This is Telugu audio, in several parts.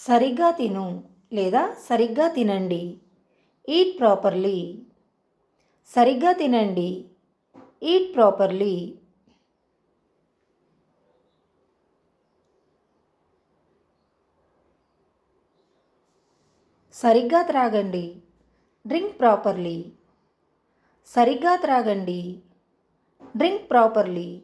సరిగ్గా తిను లేదా సరిగ్గా తినండి. Eat properly. సరిగ్గా తినండి. Eat properly. సరిగ్గా త్రాగండి. Drink properly. సరిగ్గా త్రాగండి. Drink properly.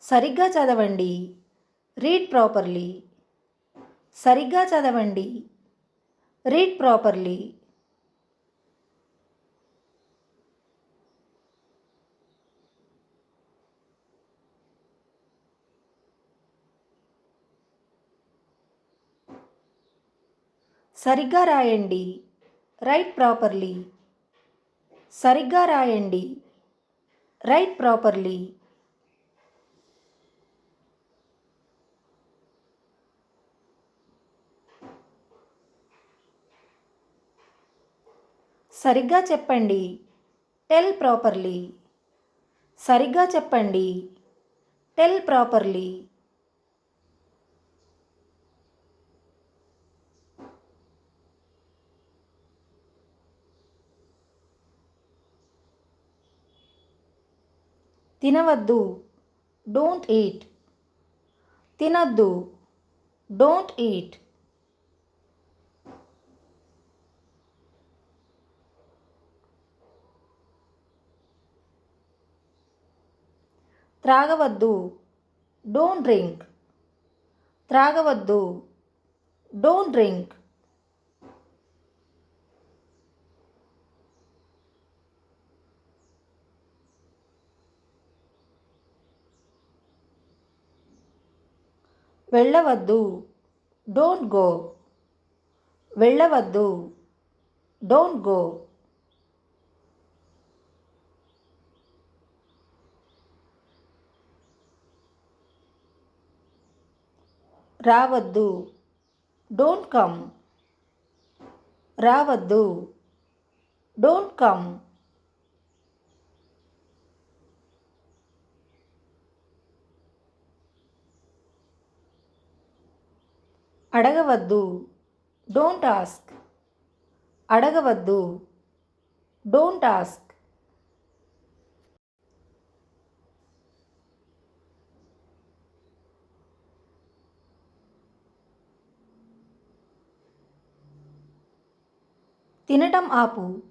సరిగ్గా చదవండి. Read properly. సరిగ్గా చదవండి. Read properly. సరిగ్గా రాయండి. Write properly. సరిగ్గా రాయండి. Write properly. సరిగ్గా చెప్పండి. Tell properly. సరిగ్గా చెప్పండి. Tell properly. తినవద్దు. Don't eat. తినద్దు. Don't eat. త్రాగవద్దు. Don't drink. త్రాగవద్దు. Don't drink. వెళ్ళవద్దు. Don't go. వెళ్ళవద్దు. Don't go. రావద్దు. Don't come. రావద్దు. Don't come. అడగవద్దు. Don't ask. అడగవద్దు. Don't ask. తినటం ఆపు.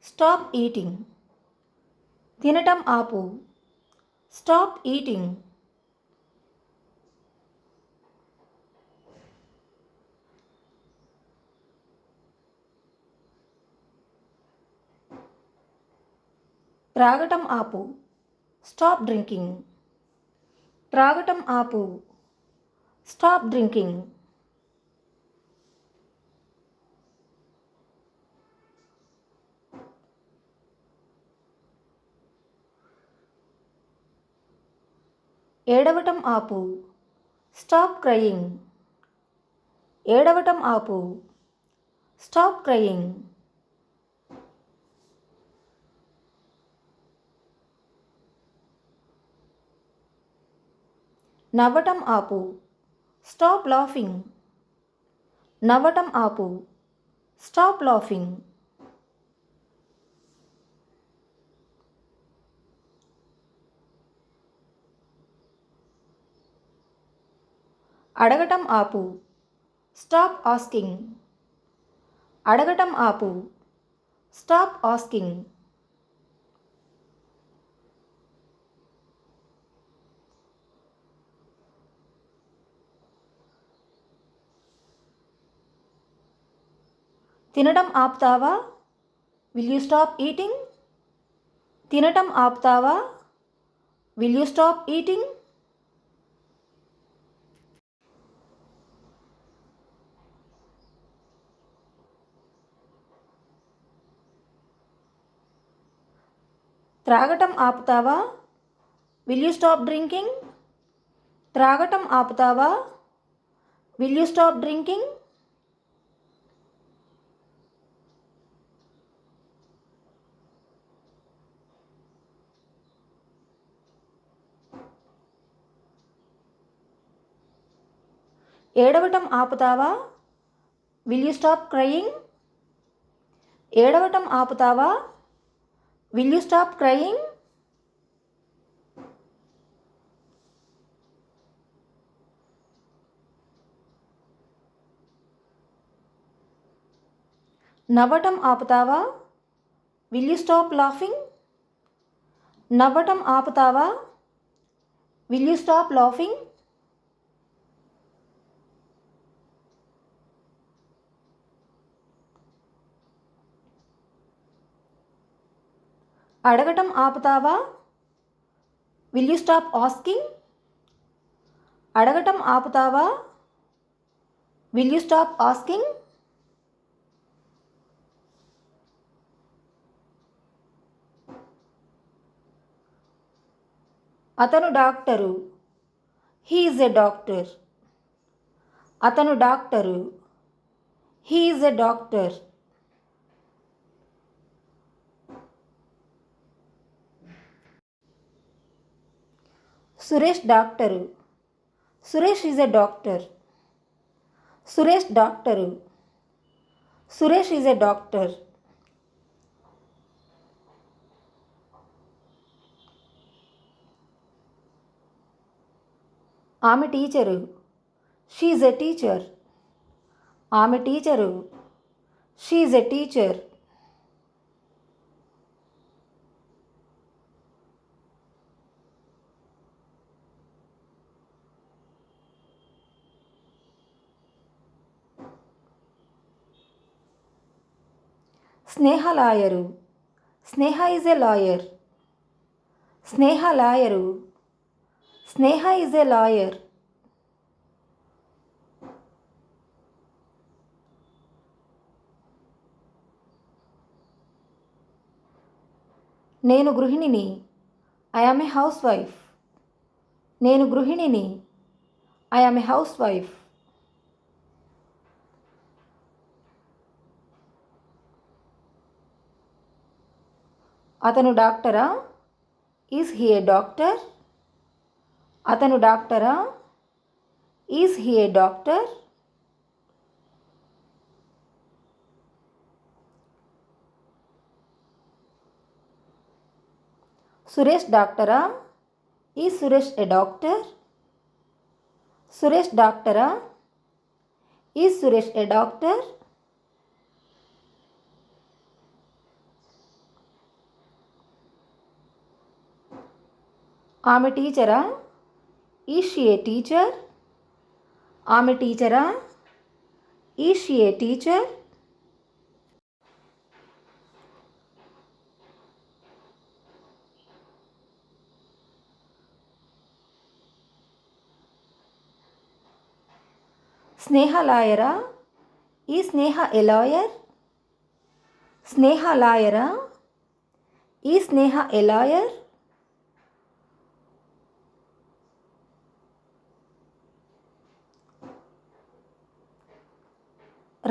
Stop eating. తినటం ఆపు. Stop eating. త్రాగటం ఆపు. Stop drinking. త్రాగటం ఆపు. Stop drinking. ఏడవటం ఆపు. Stop crying. ఏడవటం ఆపు. Stop crying. నవ్వటం ఆపు. Stop laughing. నవ్వటం ఆపు. Stop laughing. అడగటం ఆపు. Stop asking. అడగటం ఆపు. Stop asking. తినడం ఆపుతావా? Will you stop eating? తినటం ఆపుతావా? Will you stop eating? త్రాగటం ఆపుతావా? Will you stop drinking? త్రాగటం ఆపుతావా? Will you stop drinking? ఏడవటం ఆపుతావా? Will you stop crying? ఏడవటం ఆపుతావా? Will you stop crying? నవ్వటం ఆపుతావా? Will you stop laughing? నవ్వటం ఆపుతావా? Will you stop laughing? అడగటం ఆపుతావా? Will you stop asking? అడగటం ఆపుతావా? Will you stop asking? అతను doctor. He is a doctor. అతను doctor. He is a doctor. Suresh doctor. Suresh is a doctor. Suresh doctor. Suresh is a doctor. ఆమె teacher. She is a teacher. ఆమె teacher. She is a teacher. Sneha lawyer. Sneha is a lawyer. Sneha lawyer. Sneha is a lawyer. నేను గృహిణిని. I am a housewife. నేను గృహిణిని. I am a housewife. అతను డాక్టరా? Is he a doctor? అతను డాక్టరా? Is he a doctor? Suresh డాక్టరా? Is Suresh a doctor? Suresh డాక్టరా? Is Suresh a doctor? ఆమె టీచరా? Is she a teacher? ఆమె టీచరా? Is she a teacher? Sneha లాయరా? Is Sneha a lawyer? Sneha లాయరా? Is Sneha a lawyer?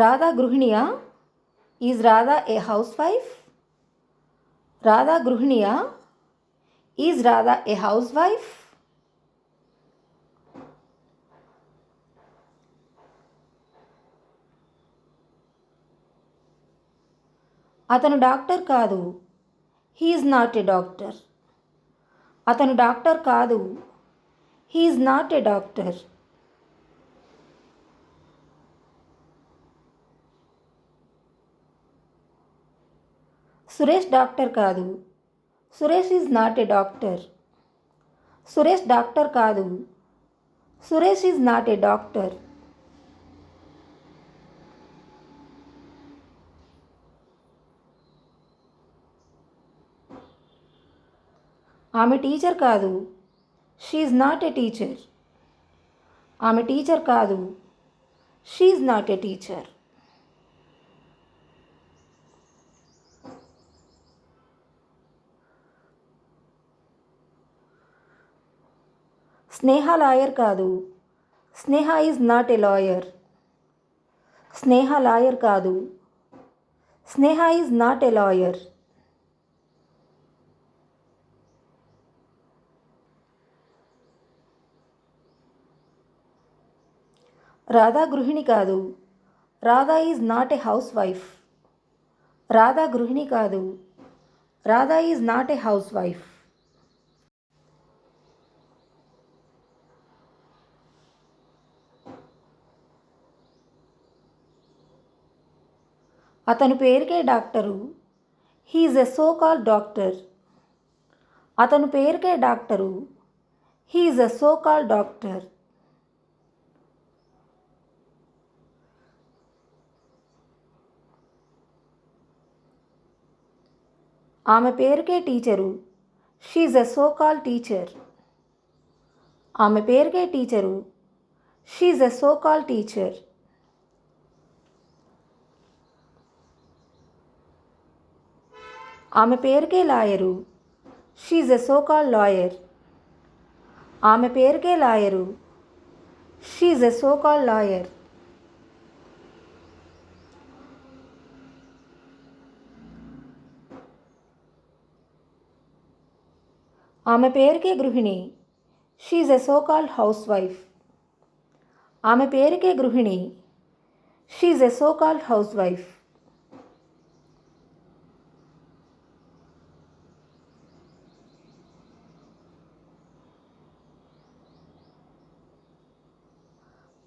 Radha గృహిణియా? Is Radha a housewife? Radha గృహిణియా? Is Radha a housewife? అతను డాక్టర్ కాదు. He is not a doctor. అతను డాక్టర్ కాదు. He is not a doctor. Suresh doctor కాదు. Suresh is not a doctor. Suresh doctor కాదు. Suresh is not a doctor. ఆమె టీచర్ కాదు. She is not a teacher. ఆమె టీచర్ కాదు. She is not a teacher. Sneha lawyer కాదు. Sneha is not a lawyer. Sneha lawyer కాదు. Sneha is not a lawyer. Radha గృహిణి కాదు. Radha is not A housewife. Radha గృహిణి కాదు. Radha is not A housewife. అతను పేరుకే డాక్టరు. హీఈస్ ఎ సో కాల్డ్ డాక్టర్. అతను పేరుకే డాక్టరు. హీఈస్ ఎ సో కాల్డ్ డాక్టర్. ఆమె పేరుకే teacher. She is a so called teacher. ఆమె పేరుకే teacher. She is a so called teacher. ఆమె పేరుకే lawyer. She is a so called lawyer. ఆమె పేరుకే lawyer. She is a so called lawyer. ఆమె పేరుకే గృహిణి. She is a so called housewife. ఆమె పేరుకే గృహిణి. She is a so called housewife.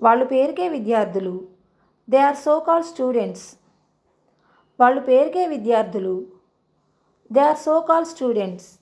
వాళ్ళు పేరుకే విద్యార్థులు. They are so called students. వాళ్ళు పేరుకే విద్యార్థులు. They are so called students.